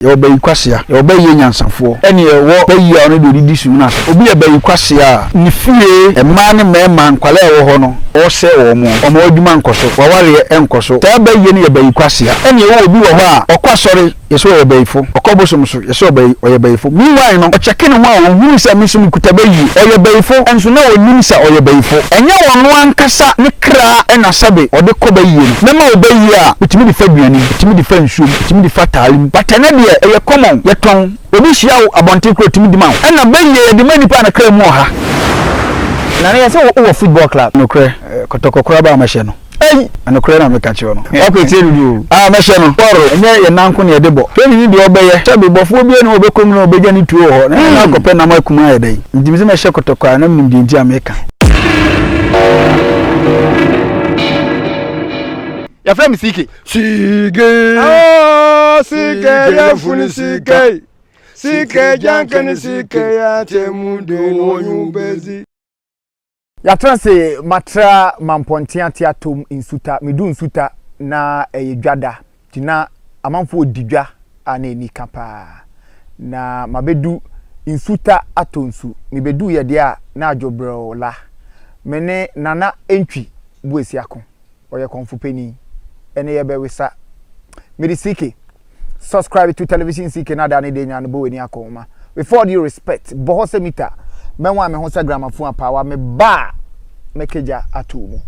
Ye obayi kwasia ye obayi nyansafo ene ye wo bayi a ono de di su na obi ye bayi kwasia ni fie ema ne mema nkwala e wo ho no o se wo mo omo adwuma nkoso waware enkoso ta bayi ne ye bayi kwasia ene ye wo obi wo ho a okwasori ye so ye bayifo okobosom so ye so obayi oye bayifo miwan no o cheke ne ho a wo hunu sa misum kuta bayi oye bayifo enso na wonnim sa oye bayifo enye wono ankasa ne kra ena sabe ode ko bayi no mema obayi a bitimi di faduani bitimi di fansuo bitimi di fatalim batene eye common yeton obi hia abonten kro timi dima na baye de mani pa na kra mu ha na na yese wo football club no kra kotokokora ba mahye no ana kra na meka che no okay teru mahye no poro enye ye nanko ne de bo temi ni de obeye tabi bofo bi na obekom na obegya ni tuo ho na akopɛ na makum aye dai ndimi se mahye kotokora na mnim dinti ameka ya frame Sike Sike ya funi Sike jankani Sike ya temude onyubezi ya transe matra mampontia tiatom insuta medu insuta na edwada tina amanfo odidwa ana eni kapa na mabedu insuta atonsu mebedu ye de a na adwobro la mene nana entwi buesi akon oye konfupeni ene ye bewisa medi Sike subscribe to television Sike na da ne de nya no bo weni akoma with all due respect bohose meter menwa me ho Instagram afun apawa me ba mekeja atumu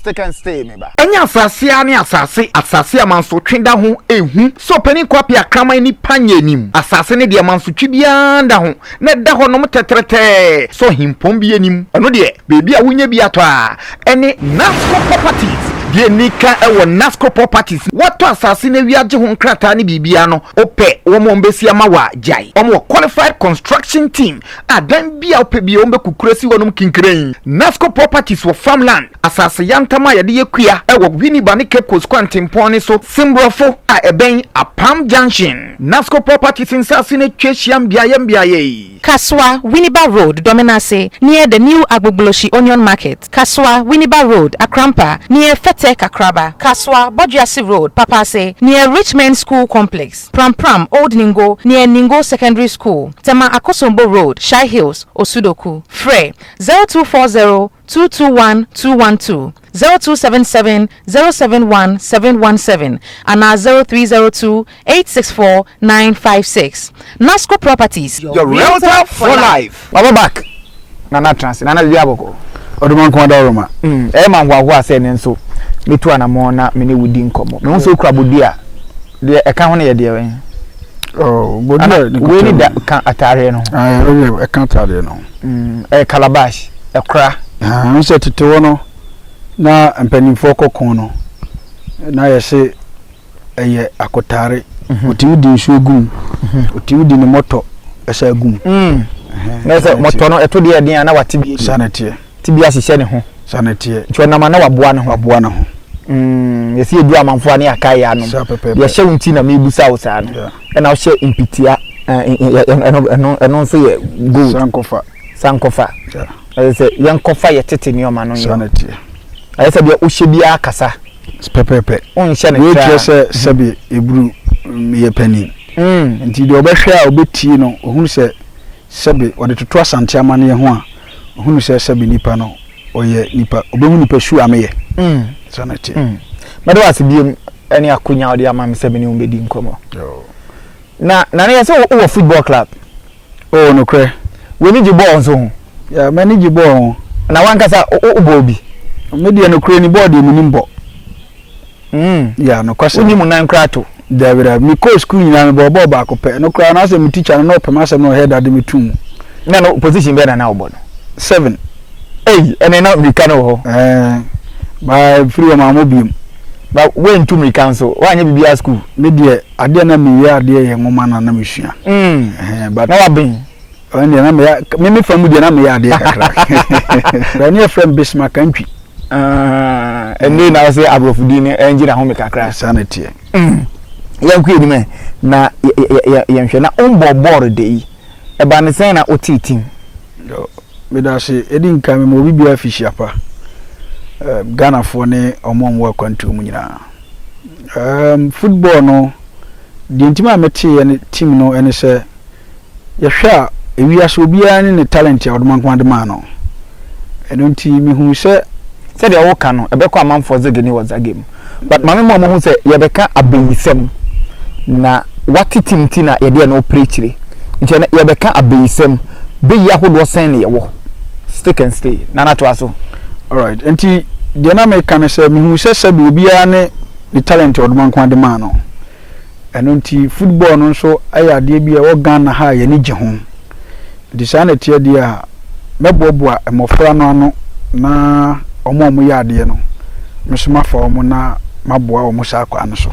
stick and stay me ba enya asase ani asase amanso twenda ho ehu so pani kwapi akraman ni panyenim asase ne de amanso twibia nda ho na da ho no tetrete so himpom bi enim eno de bebi a wunya bi ato a ene Nasco Properties die nika ewo Nasco Properties wato asase na wiaje ho nkrata ne bibia no ope wo mo mbesi amawa jai omo qualified construction team adan bia ope bia ombe kukurasi wonum kinkren Nasco Properties wo farmland asase yantama yade yekua ewo Winneba ne Cape Coast Quantimpon ne so Simbrofo a eben Apam Junction Nasco Properties insase ne twehia mbia ye Kaswa Winneba Road Dominase near the new Agbogloshi Onion Market Kaswa Winneba Road Akrampa near Fete Kakraba Kaswa Bojiasi Road Papase near Richmond School Complex Pram Old Ningo near Ningo Secondary School Tema Akosombo Road Shai Hills Osudoku Frey 0240 221 0277 071 717 and 0302 864 956 Nasco Properties your realtor for life baba back nana trans nana bia boko oduman ko da roma man gwa ase ne nso metu anamo na me ne wudi nkomo me nso kura bodia de eka ho ne ye de wen bodia we ni da kan atare no e kan atare no calabash e kura nso tete no na mpanimfo kokon no na yese eye akotare otimi di nsu gum otimi di ne moto esa gum na se moto no eto de den na watibie sanete tibia hihye ne ho sanete twa na ma na waboa ne ho yesi edu amanfo ane akai ya no ye hye wunti na mebusa wo sa no e na wo hye impitia eno nso ye go sankofa se yankofa ye tete ni o ma no yo sanete ayesa bia uhye bia kasa pepepe onhye ne kra se ebru ye pani nti de obehwe a obetie no ohunu se sebe ode toto asante amane ho a ohunu se sebe nipa no oye nipa obehu nipa shu ameye sanete mede wase biem ene akonya ode amame sebe ni umbedi nkomo na ne yese wo football club no kre we ni jibọ nso ya mani jibọ na wankasa obobi media no kre ni board mu nimbo ya no kwase ni mu nan krato David mi ko school nyina me bobo ba ko pe no kra na se mi teacher no pe ma se no head ade metum na no position be na obo no 7 ene na mi kan ho ba free ma mo biem ba when to me cancel wanya bibia school media ade na mi wi ade ye ngoma na me sua but na wa bin oni na me famu de na me ya ade kakra na ni friend Bismarck antwi ene na say abrofudi ni engineer ho me kakra sanity yanku edime na yenhwe na ombo board dey e ba ne sen na otitim me da se edi nka me mo bibia fish apa Ghana for ne omom wa kwantu mu nyina football no di ntima meti ne team no ene se ye hwa ewiase obia ne talent ya odman kwande ma no eno nti mi hu se de wo ka no ebekọ amanfo zegeni was a game but mame mo hu se ye beka abenisem na wati team ti na ye de no preachire nti ye beka abenisem be ya hodo sen ne ye wo stick and stay nana to aso. All right nti de na me ka ne se mi hu se sabi obia ne talent odman kwande ma no eno nti football no so ayade bia wo Ghana ha ye ni je ho di sana tie dia meboboa emofra no ano na omo yade no mesoma fa omo na maboa omo sa kwa no so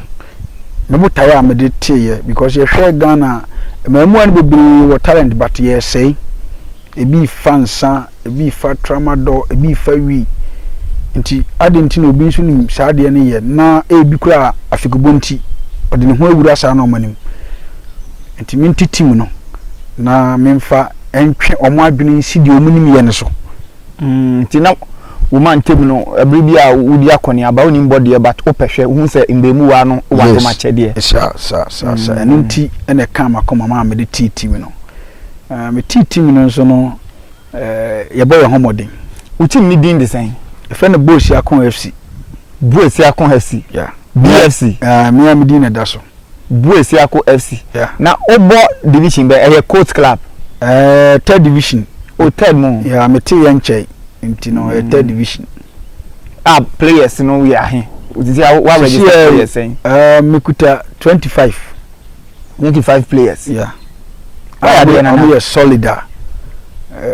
mebutaya amede tie because ye hwe Ghana mamu an bebiri wo talent but ye say ebi fansa ebi fa tramadol ebi fa wi nti adenti no obi nso nim saade ne ye na ebi kura afikubonti ode ne ho awura sa na omanim nti minti team no na memfa entwe omo adwene nsidi omunim ye ne so nti na woman team no ebri a wudi akoni aba onim body but opehwe hu se mbemu wa no wa to machede sa nti ene ka makoma ma me de team no me team no so no ye boy homodin utim ni din de sen efe ne Bosi Akon FC Bosi Akon FC yeah BFC me am din na daso Bosi Akon FC yeah na obo division be e coach club third division o third mo yeah me te yanche nti no third division players no we are here uti wa register players sen me kuta 25 players yeah I be solid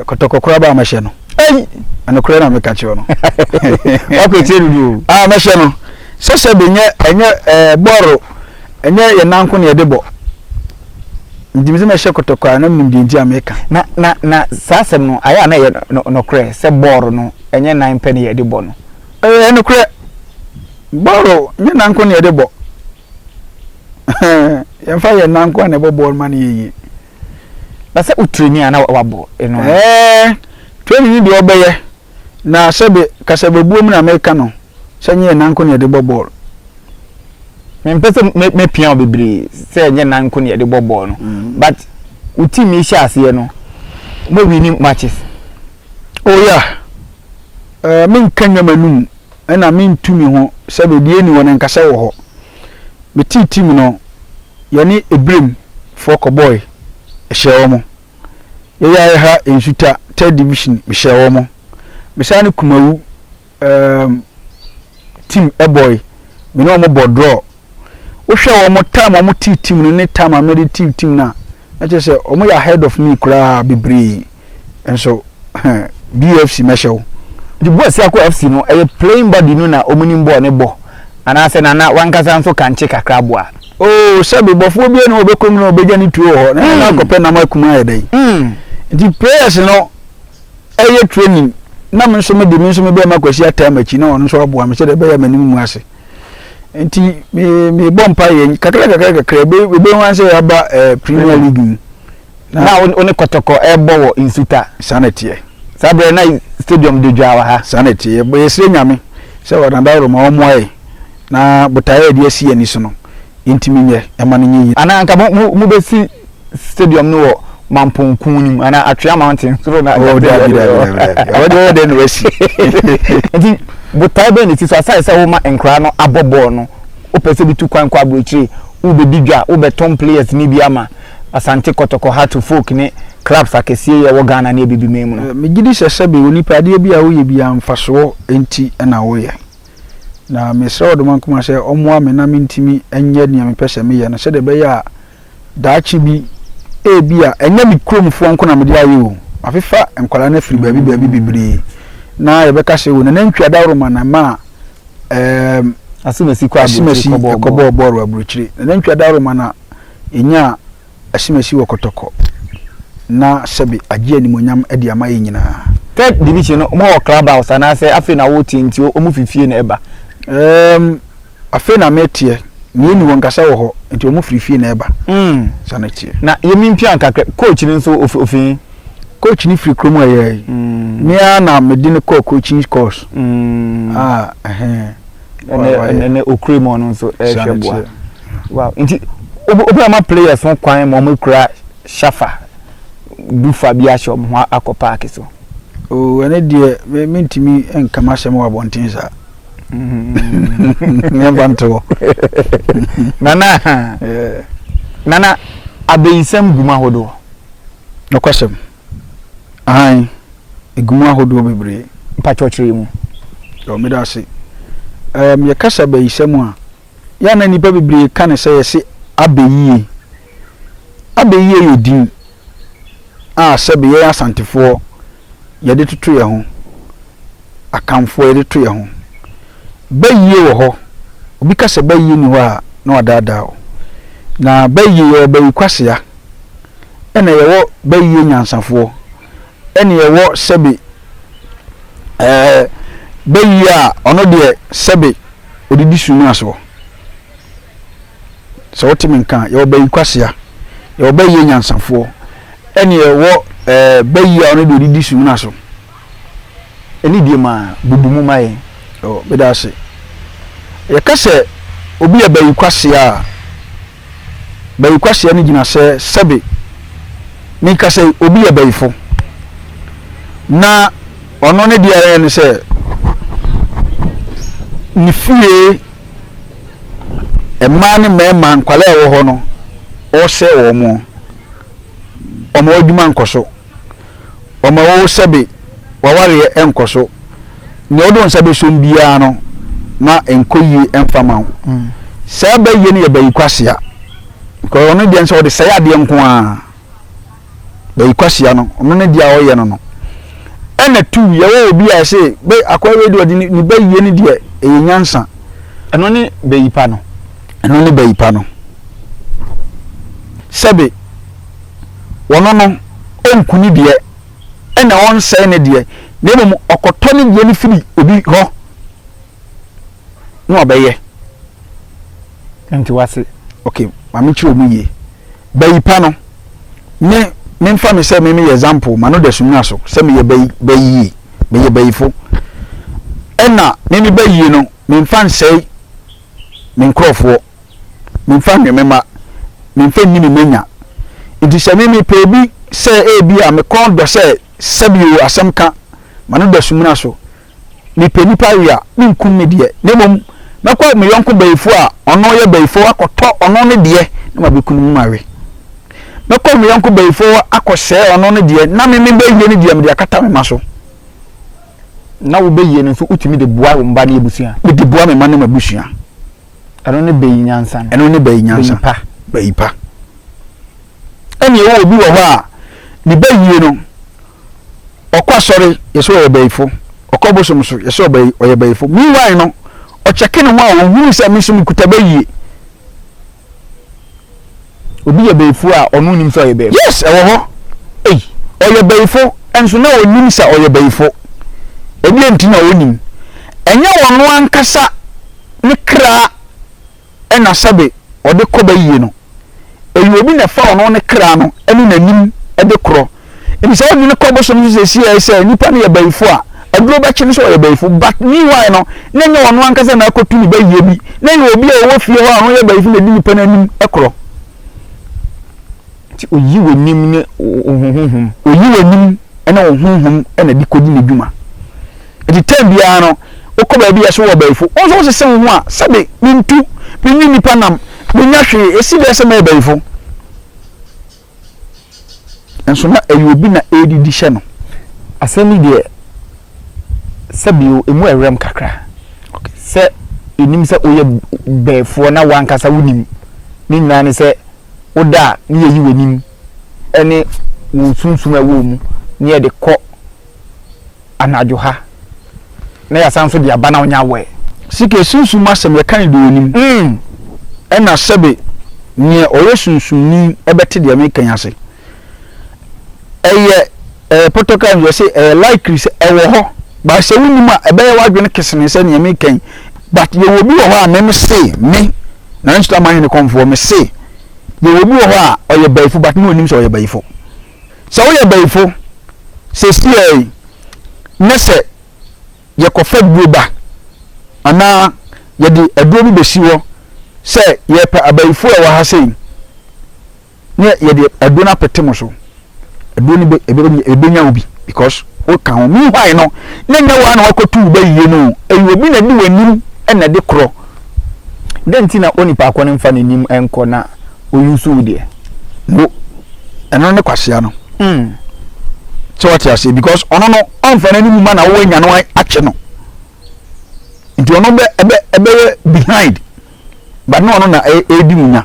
kotokokora ba mahye no anokora na me ka che no okay cherudu mahye no sese benye enye boro enye ye nanko ne de bo ndimize mahye kotokora na mndindi America na sasem no aya na ye nokre se boro no enye 9 penny ye de bo no enokre boro nye nanko ne de bo yemfa ye nanko ne bo ball man ye base utreni ana wabo eno training di obeye na sebe kasebe buom na America no sanye nanko ne de ball me pese me pian obebri se nye nanko ne de ball no but utimi isi ase no mo winning matches oh yeah min kanya manum na min tumi ho sebe die ni wona nkasa wo ho me team no yani Ebrem for boy ehye mo ye ha ensuta third division ehye mo mesane kumawu team boy me no mo bodro wo hwe wo mo time mo team no ne time am no team na ache se o mo ya ahead of me kura bibri enso BFC mesho the Bosi Akon FC no e playing body no na omunim ball ne bo ana se na wankasa nso kanche kakra bo a oh sabe bofo bi no obekom no obeja ni tuo ho na akopɛ na makuma ayedai the players no eye training na me nso me de me nso me be makwasi atamachi na ono nso aboa me se de be ya manim mu ase enti me bompa ye kakra be wan se aba Premier League na one kotoko ebo wo insuta sanity sabre na stadium de dwawa ha sanity e be sire nyame se wada ndawro ma omoe na butaye de asi ani so no intiminye emane nyi ana anka mu be si stadium no wo Mamponkun nim ana Atwea Mountain so na awade de no wasi enti butaye be ni ti so asai se wo ma enkra no abobo no o pese bi tu kwan kwa abrochire u be didwa u be tom players ni bi ama Asante Kotoko ha to folk ne clubs akesie ye wo Ghana na ebibi memu no megidi sesebe oni pade bi a wo ye bi amfaso enti na wo ye na mesro do man kuma se omo ame na mentimi enye ne me pese me ye na se de be ya daachi bi bia enye mi kromfo nko na me de aye o afefa enkwala na firi baabi bibiri na ye be ka se wo na ntwa dawro mana ma asimesi kwa ko bo abrochire na ntwa dawro mana enya asimesi wo Kotoko na sebe agie ni monyam edi amaye nyina third division no mo club house na se afi na wo tinti o mu fifie na eba afi na metie ni ni wonkasa wo ho enti o mu fifie na eba sana tie na yemi mpia nkakra coach ni nso ofin coach ni free krom aye me na me din ko coaching course ene okremo no so hweboa wow nti obi ama players on kwan mo kura shafa dufa bi ahye mo akopa akeso ene die me ntimi enkama hyem wa bontin sa nyambanto nana abeisem guma hodo no kwasem ai guma hodo bebre pa chochire mu o me da se ye kasa beisem a ya na nipa bebre kan se ye se abeyi yodin sebe ye asantefo ye de tutu ye ho akamfo ye de tutu ye ho bayiye wo ho obi kasa bayiye ni ho a na wadada o na bayiye ye bayi kwasea ene ye wo bayiye nyansafo ene ye wo sebe bayiye a ono de sebe odidi sunu aso so otimi kan ye wo bayi kwasea ye wo bayiye nyansafo ene ye wo bayiye ono de odidi sunu aso eni die ma bubumu mai o bedase ye kase obi ya bayi kwasea ni gina se sebe ni kase obi ya bayifo na ono ne dia ne se ni fie emma ne mema nkwala e wo ho no o se wo mo omo adwuma nkoso omo wo sebe waware enkoso ni odon sebe so mbia no na enkoyi emfama ho se bayi ne ya bayi kwasea ko ono dia nso de se ya de nko a bayi kwasea no ono ne dia o ye no ena tu ye wo obi a se be akwa we de ni bayi ne dia e nyansa eno ne bayi pa no sebe wono no onkuni de ena won sai ne de ne mum okoto ne de ni firi obi ho no obeye enti wase okay mami chi omu ye bayi pa no ne mfa me se me example mano de sunu so se me ye bayi bayifo ena ne bayi no me mfa nsei me nkrofo me mfa nwemema me mfa nyini menya enti se me pe bi se ebi a me kon do se sebio asemka mano de sunu so me pe nipa wi a me nkun me de ne mom makwa me yonko bayifo a ono ye bayifo akoto ono ne de na mabekunu mawe makwa me yonko bayifo akose ono ne de na me bayi ne de me de akata me maso na wo bayi ne so utimi de boa wo mba ne ebusua me de boa me ma ne mabusua eno ne bayi nyansa bayi pa eni wo obi wo ho a ni bayi no okwa sori yeso wo bayifo okobosom so yeso oye bayifo mi wan no o cheke no a wo huru se misum kutabayi obi ye bayifo a onu nim so oye bayifo yes ewo ho oye bayifo enso na onim se oye bayifo ebi entina onim enye wono ankasa ne kra ena sabe ode kobayi no eyi obi na fa ono ne kra no enu nanim ede kro ebi se obi ne kobosom se nipa ne ye bayifo a aduro ba chine so bayifo but meanwhile no nenye wono ankasa na akotu ni bayi bi nenye obi a wo fie ho a ho ye bayifo na di nipa nanim ekro ti oyi wonim ne ohunhum oyi wonim ena ohunhum ena di kodi ne dwuma eti time bia no okoba bia so wo bayifo onso se se ho a sabe mintu pinni nipa nam binya hwe esi be se me bayifo enso na eyi obi na edidi hye no asemi de sabio emu ewrem kakra okay se enim se oye befo na wankasa wunim ni nyina ne se oda ni yeyi wenim ene wo sunsum awo mu ni e de kɔ anajo ha na ya sanso de aba na onya we sike sunsum asem ye kan de onim ena sebe ni oye sunsum ni ebete de American ase eye protocol yo say likely se ewo ho ba se wuni ma ebe ya wadwe ne kesene se ne American but ye wo bi wo ho a me say me na nsta man ne konfo me say ye wo bi wo ho a oye bayifo but no onim se oye bayifo so oye bayifo sesiye nese yekofa buba ana yedi aduro bi besiwo se yepa abayifu e wa ha sei ne yedi aduro na petemo so aduro ni ebenya obi because o kan ho mi hwan no na nya wa na wakotu ba yiye no eyi obi na di wanim e na de kro den ti na onipa akọ mfa nanim enko na oyusu de no eno ne kwasea no so what you say because ono no amfa nanim ma na wo nya no ache no nti ono be behind but no ono na edi munya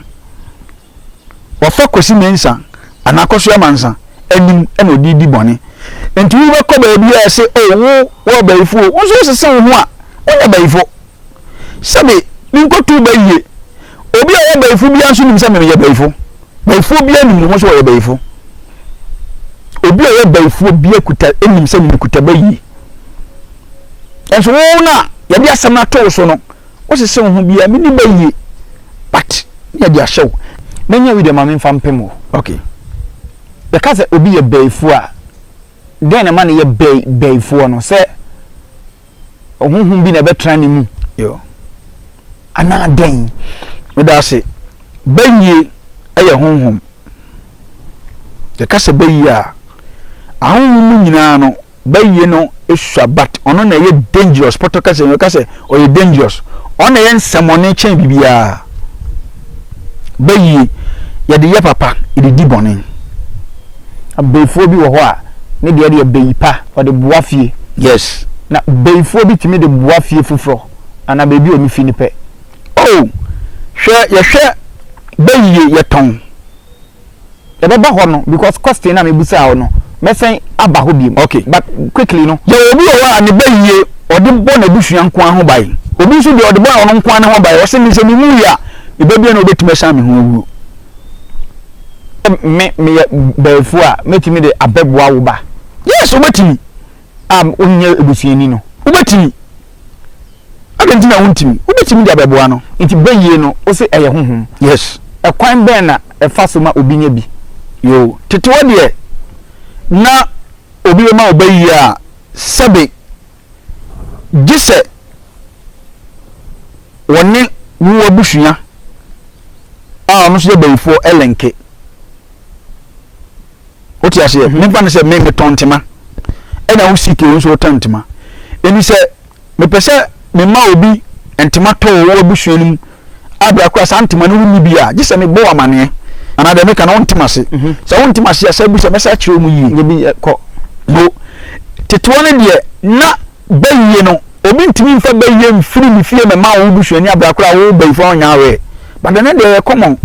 wafa kosi mensa anakoso amansa anim ena odidi bone nti wo ko ba bia ya se wo ba ifu wo so sese wo ho a wo ba ifu sabe ninkotu ba yie obi a wo ba ifu bia nso nim se me ye ba ifu bia nim mo so wo ba ifu obi a wo ba ifu bia kuta enim se nim kuta ba yie enso wo na ya bia asem na to so no wo sese wo ho bia me ni ba yie but ya dia show menya wi de ma me mfa mpem wo okay the case obi ye ba ifu a den na man ye ba ifu no se ohunhun bi na betra ni mu yo ana den me da se bayie eye honhom the case bayie a ahonhom nyina no bayie no esua but ono na ye dangerous protocol we case o ye dangerous ono ye nsamone chen bibia bayie ye de ye papa e di bone abeifo bi wo ho a ne de beipa o de boafie yes na beifo bi timi de boafie fufuro ana bebi o mi fi ni pe oh hwe bayie ye ton e be ba ho no because question na me busa ho no mesen aba ho bi okay but quickly no ye obi o wa ne bayie o de bo na busua nko ho bai obi nso de o de bo ono nko ne ho bai o se mi se mi mu ya e be bia na obetime sha me ho awu me beifo a metimi de abeboa wo ba yes obetimi onye ebusuani no obetimi agentina wontimi obetimi de abeboa no nti bayie no o se eye honhom yes ekwan ben na efa so ma obi nya bi yo tetewa de na obi ma obayie a sabe gise woni wo busua no so de bayifo elenke oti ase me fa ne se me tontima ena wo sike wo so tontima eni se me pese me ma obi entima to wo busua nim abia kwa santima no ni bia gise me bo amane ana de me ka no ntima se se wo ntima se asa bu se me sa kire mu yi bi ko no tetewa ne de na bayie no obi ntimi mfa bayie mfiri mi fie me ma wo busua ni abia kwa wo bayifo onya we but na de common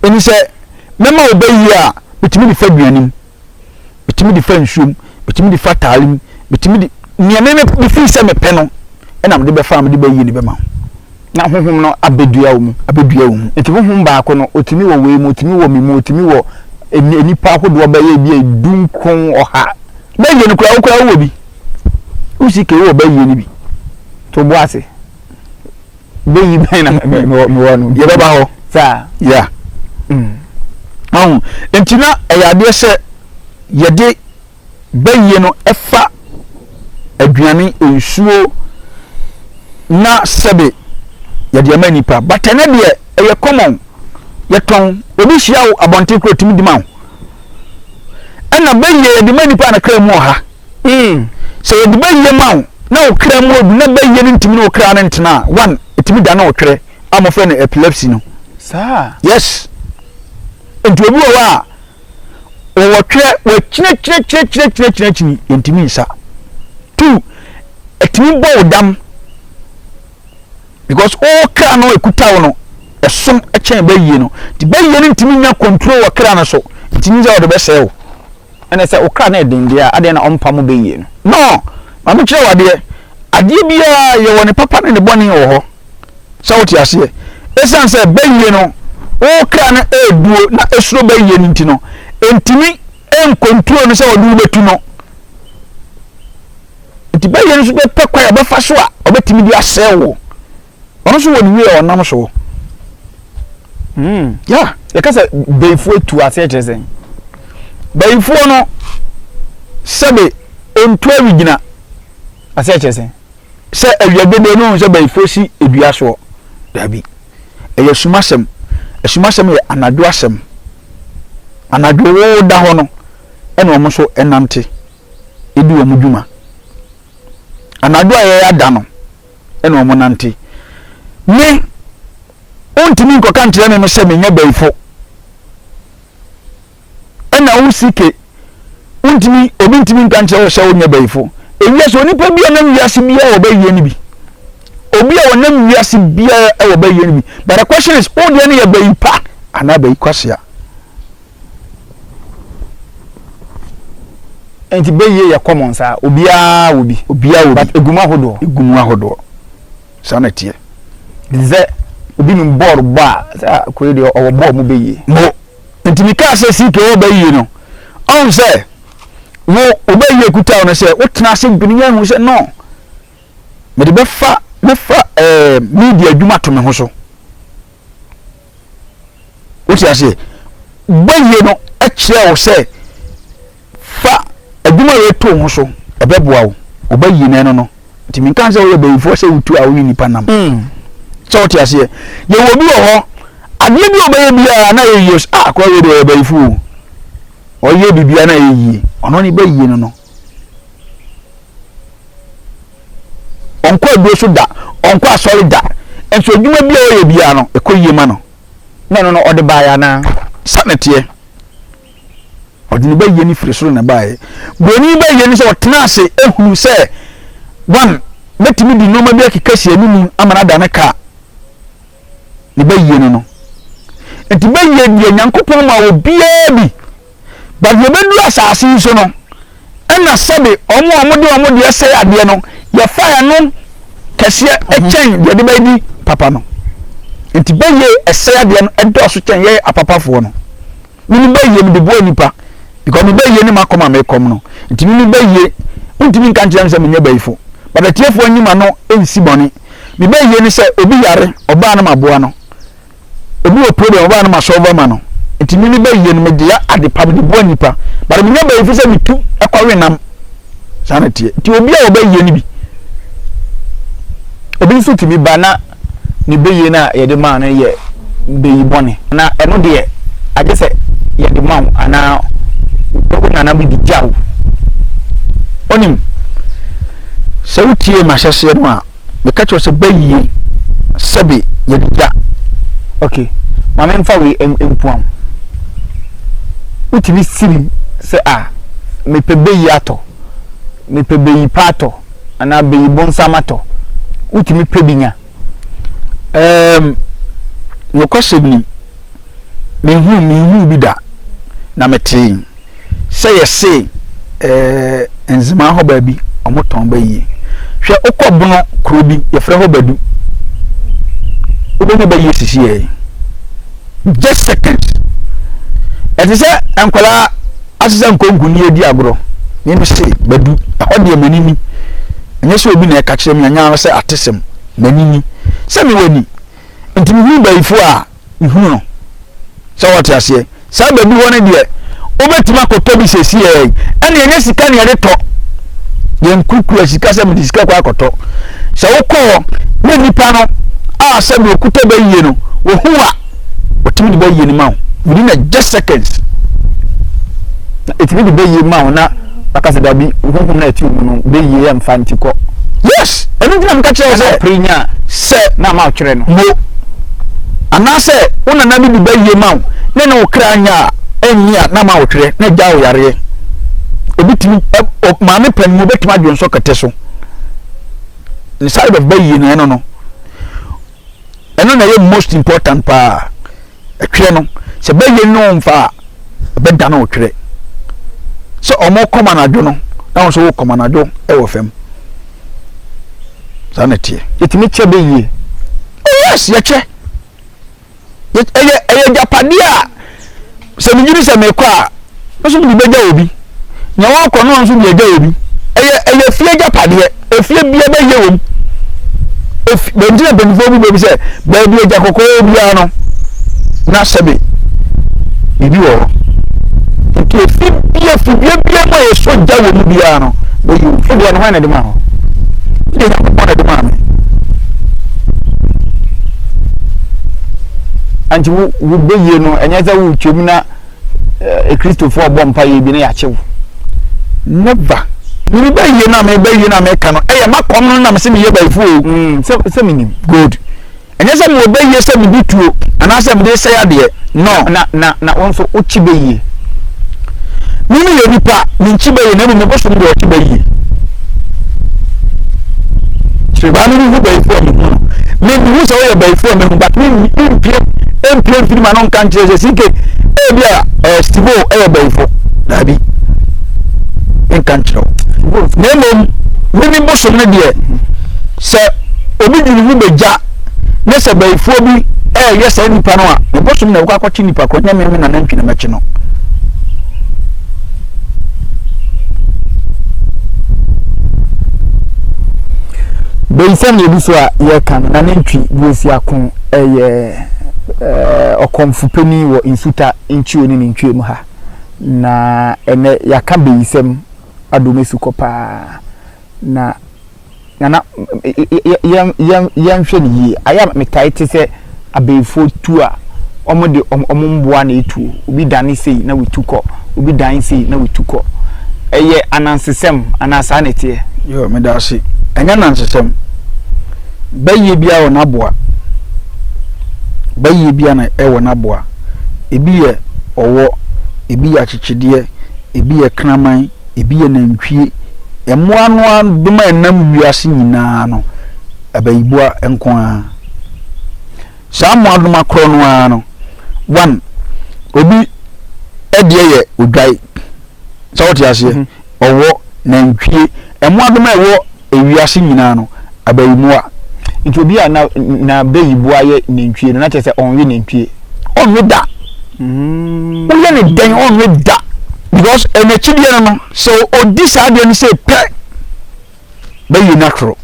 eni se mema obayie a bitimi di fa duanim bitimi di fa nsuom bitimi di fa talim bitimi di niame me fi se me pe no ena me de be fa me de bayie ni be ma na honhom no abedua wo mu enti honhom ba ko no otimi wo we mu otimi wo mi mu otimi wo enipa hodo bayie bi edunkon oha bayie no kura wo bi usike wo bayie ni bi to boase bayie ben na me wo no ye baba ho sa yeah entina eyade se yede bayie no efa aduane ensuo na sebe yede amanipa batene de eye common yeton obi hia wo abonte kro timi di ma ena bayie yede manipa na kra mu oha se yede bayie ma na o kra mu obi na bayie ni ntimi na o kra na ntena one etimi da na o twere amofre na epilepsy no sa yes enti obi wa wo twere wo chine entimi nsa two etimi bo odam because all kra no ekuta wo no esom echen bayie no ti bayie ni ntimi nya control wo kra na so ntimi za wo de be sew ene se okra na edendia ade na ompa mo bayie no no ma me kire wade ade bia ye wo ne papa ne boni wo ho so wo ti ase esan se bayie no o kra na eduo na esuro bayie ni ntino entimi en control no se wo du betu no enti bayie no so be pekwa ya be fa so a obetimi di asewo ono so wo ni we onam so ya kasa beifo etu ase ejesen bayifo no sebe onto awigina ase chese se awiagbede no se bayifo si edua so dabi eye sumasem esumasem ye anadwo asem anadwo wo da ho no ene omo so enante edi omo dwuma anadwo aye ada no ene omo nante ni ontimi nkoka ntere me se menye bayifo ena usike ontimi obi ntimi nkantere wo se wo nye bayifo ewiase onipa bia na wiase bia obaye ni bi obi a wonam wiase bia e obaye ni bi but the question is all the any bayipa ana bayikwase enti beye ya common sa obia but egumu ahodo sanatie dize obi no board ba ko de owo board mu beye mo enti mi ka se si ke obaye no on say wo obaye kuta on say wotena se gbininya hu say no me de befa media adwuma to me ho so woti ase baye no a kire wo say fa adwuma we to ho so ebeboa wo obayi na no nti min kan se wo bayifo se wutu a wo nipa nam so woti ase ye wo bi ho ade bi obaye bia na ye yos ko we de bayifo o ye bibia na ye yi ono ni bayi no onko adu so da onko asori da enso adwuma bia o ye bia no ekoyie ma no no ode ba ya na sanetie odini baye ni firi na baye boni baye ni se otena ase ehunu se one metimi di no ma bia kekasi anunu amana da ne ka ni baye no enti baye di nyankopon ma obia bi ba ye bedu asase so no ena sebe omo de ese ade no ye fa ya no kase echen de baye di papa no enti baye ese ade no edo so chen ye apapafo no ni baye mi de bo nipa because mi baye ni makoma me kom no nti mi baye ntimi nka ntia nse menye bayifo but the tiefo anyima no ensi boni mi baye ni se obi yare oba na maboa no obi o problem oba na masolve ma no nti mi baye ni me de ade pa de bo nipa but mi nya bayifo se mitu ekwawe nam sanete nti obi a obaye ni bi obi nso timi ba na ni baye na ye de ma na ye bayi boni na eno de aje se ye de ma ana na bi jaw onim se wutie mahese no a me ka cho se bayi sabe ye dija okay mama mfa we empuam utimi siri se me pe bayi ato me pe bayi pato ana bayi bonsamato utimi pe binya no kwasebni me hu bi da na metin say ye enzima ho ba bi omoton ba yi hwe okobono kro bi ye frɛ ho badu obene ba yi sisi ye just seconds eti se ankwala asese nkonkuni edi agro ni no se badu ho de manini enye se obi na e ka kire me anya se atesem manini se me wani enti mi hu ba ifo a ihu no so what you say sa badu wona de obetima koto bi sesi ene enye sika ne de to ye nkukuru sika se me sika kwa akoto se wokọ ne nipa no a se me okuta ba yie no wo hu a otimi de ba yie ni ma within just seconds etimi de ba yie ma na akase da bi hu na eti mu no ba yie ya mfa ntiko yes enu dina mka kire se prinya se na ma twere no mo anase una na bi de ba yie ma ne na okra anya enya na ma wotwere na gya wo yare obitimi maame pan mu betima dwonso kete so the side of bayi na no eno na ye most important pa atwere no se bayi no mfa be da na wotwere so omo komanado no na won so wo komanado e wo fam sanete yetimi che bayi yes ye che ye japadia se mi yiri se me kwa so mi beja obi nya wa ko no so mi beja obi eye fie japade efie bia be ye wom be ndina benfo bi be se ba bi eja kokko bia no na sebe ibi wo okay bia mo e so ja wo mu bia no wo yi wo de no na de ma ho de na ko na de ma me anti wo beye no enya za wo twem na Christopher bompa ye bi na ya chew never ni beye na me ka no e makom no na me se me ye baifu o se minim good enya se me beye se me bituo ana se me de se ade no na wonso uchi beye mimi ye nipa ni nchi beye na me boso me uchi beye ba mi hu baifu o me hu so ye baifu o me but me empie film anon kan chese sike e bia stibo e baifu dabi en kan chiro nemo mimi boso me de se obi dinu hu beja ne se baifu bi ye se nipa no a me boso me na kwa kwachi nipa ko nya me na nantwi na mechi no beisam ye biso a ye kan na nantwi buesi akon eye okomfupeni wo insuta inchiwo ni ntwe mu ha na ene yaka beisam adomesu kopa na yam hwe ni yi aya metai te se abeifo tu a omode omumboa na etu obi dane sei na wetuko obi dan sei na wetuko eye anansesem anasa nete yo me da se enya nansesem baye bia wo naboa baye bia na ewo naboa ebi ye owo ebi ya chichide ebi ye kraman ebi ye nantwie emoa no adoma enam wiase nyina no abayibua enko a samu adoma kro no a no one obi edie ye odwai sawoti ase owo nantwie emoa adoma ewo ewiase nyina no abayimua nti obi a na bayibua ye nantwie na chese onwe nantwie onwe da oye ne den onwe da because enechidie no so odi saade ni say pe bayi nakro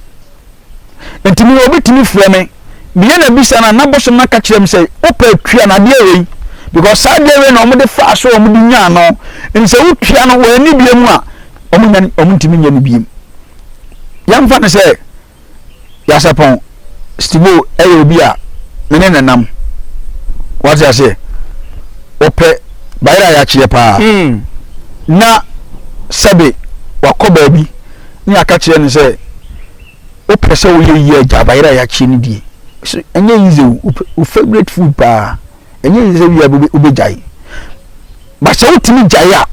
entimi obi timi freme biye na bisa na naboso na ka kirem say opa twia na de eyi because saade we na omde fa so omde nya no nse wotwia no we ni biemu a omntimi nya ni biem yamfa ne say yasapon stibo eyo bi a mene nanam what I say ope bayira ya chie pa na sabe wakoba bi ni aka chie ne say ope se wo ye ja bayira ya chie ni die so enye yize o favorite food pa enye yize bi ya obejai ba se utimi jai a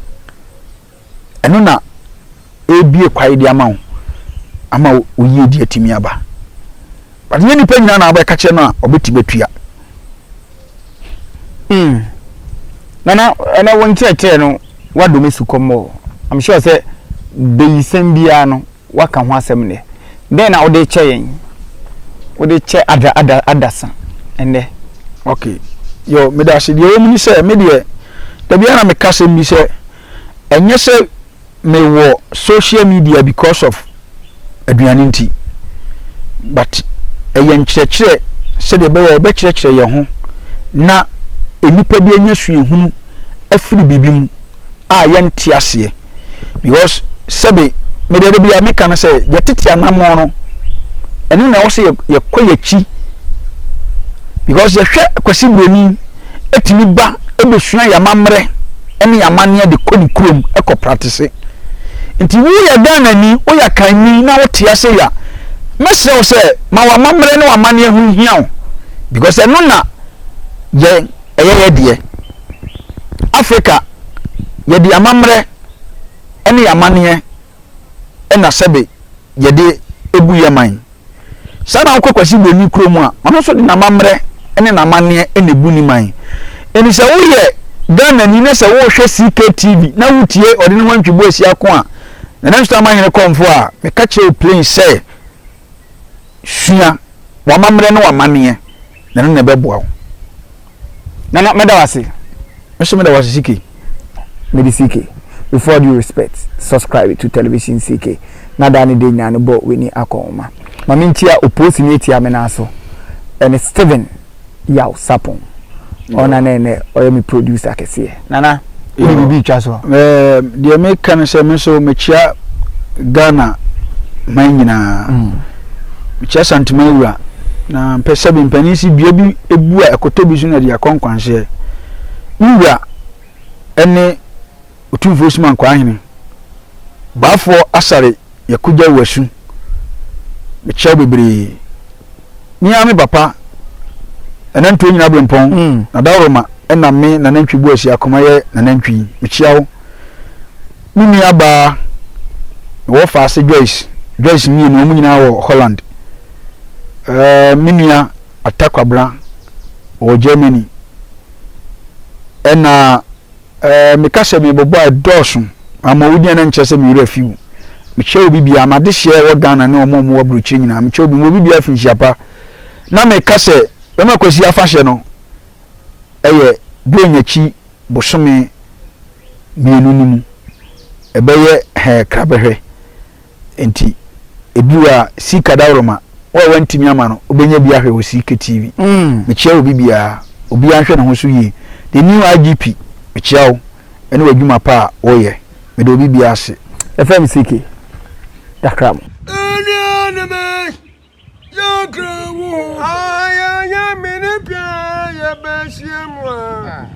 eno na ebie kwai di ama oyi di atimi aba but nye ni panyina na aba ka chie no a obeti betua nana ena wonche no wadome sukomo I'm sure say beisem bia no waka ho asem ne then na ode che yen ode che adasa ende okay yo me da se die mu ni se me de da bia na me ka se mi se enye se me wo social media because of aduane nti but eyen kyerɛkyerɛ se de be wo be kyerɛkyerɛ ye ho na enipa bi enya suehunu afiri bibim a yɛnte ase because sebe me de bia me kan se yɛtete anamo no eno na wo se ye koyachi because ye hwɛ kwasi broni etimi ba ebesua ya mamre ene ya mane de kodi krom ekɔ practice nti wo ya Ghana ni wo ya kanyi na wo te ase ya mesre wo se ma wa mamre ne wa mane hu hia because eno na ye eye de Africa ye de amamre ene ya mane ena sebe ye de ebu ye man sana kwasi broni krom a ono so de na mamre ene na mane ene ebu ni man eni se wo ye Ghana ni ne se wo hwe CKTV na wutie ode ne wantwibo asia ko a na na sta man hene komfo a me ka che plane say sua wa mamre no wa mane na no ne beboa wo nana medawase CK medi CK before due respect subscribe to television CK na dani de nyane bo weni akoma mami ntia oposi ni etia me na so and Steven yaw sapon ona nene oye mi producer kese nana bibi twa so de me kan se me so me chia Ghana man nyina me chia santimawura na pese bi mpanisi bia bi ebu a ekoto bi so na de akonkwanse wura ene otumfo suman kwa ahene baafo asare yakuja wasu me chia bebre ni ame papa ena nto nyina brempon na dawroma ena me na nantwi bu asi akomaye na nantwi me chia wo mimi aba wo fa se Joyce ni no mu nyina wo Holland minua Atakwabra wo Germany ena me kase me bobo adosun ama wudi na nche se me wura fiu me che obi bia ma de hye wo Ghana na omo mo wabruchi nyina me che obi mo bibia fi hiapa na me kase be ma kwasi afahye no eye donyachi bosome mienu nimu ebeye krabehwe enti ebiwa sika dawroma wa wantimi ama no obenya bia hwe wo sika TV me che obi bia obi anhwe na ho so yi the new IGP me che wo ene wadwuma pa oye me do obi bia ase FMCK dakram Enemy, Yakrawu, I am Minipia, Yabashimwa.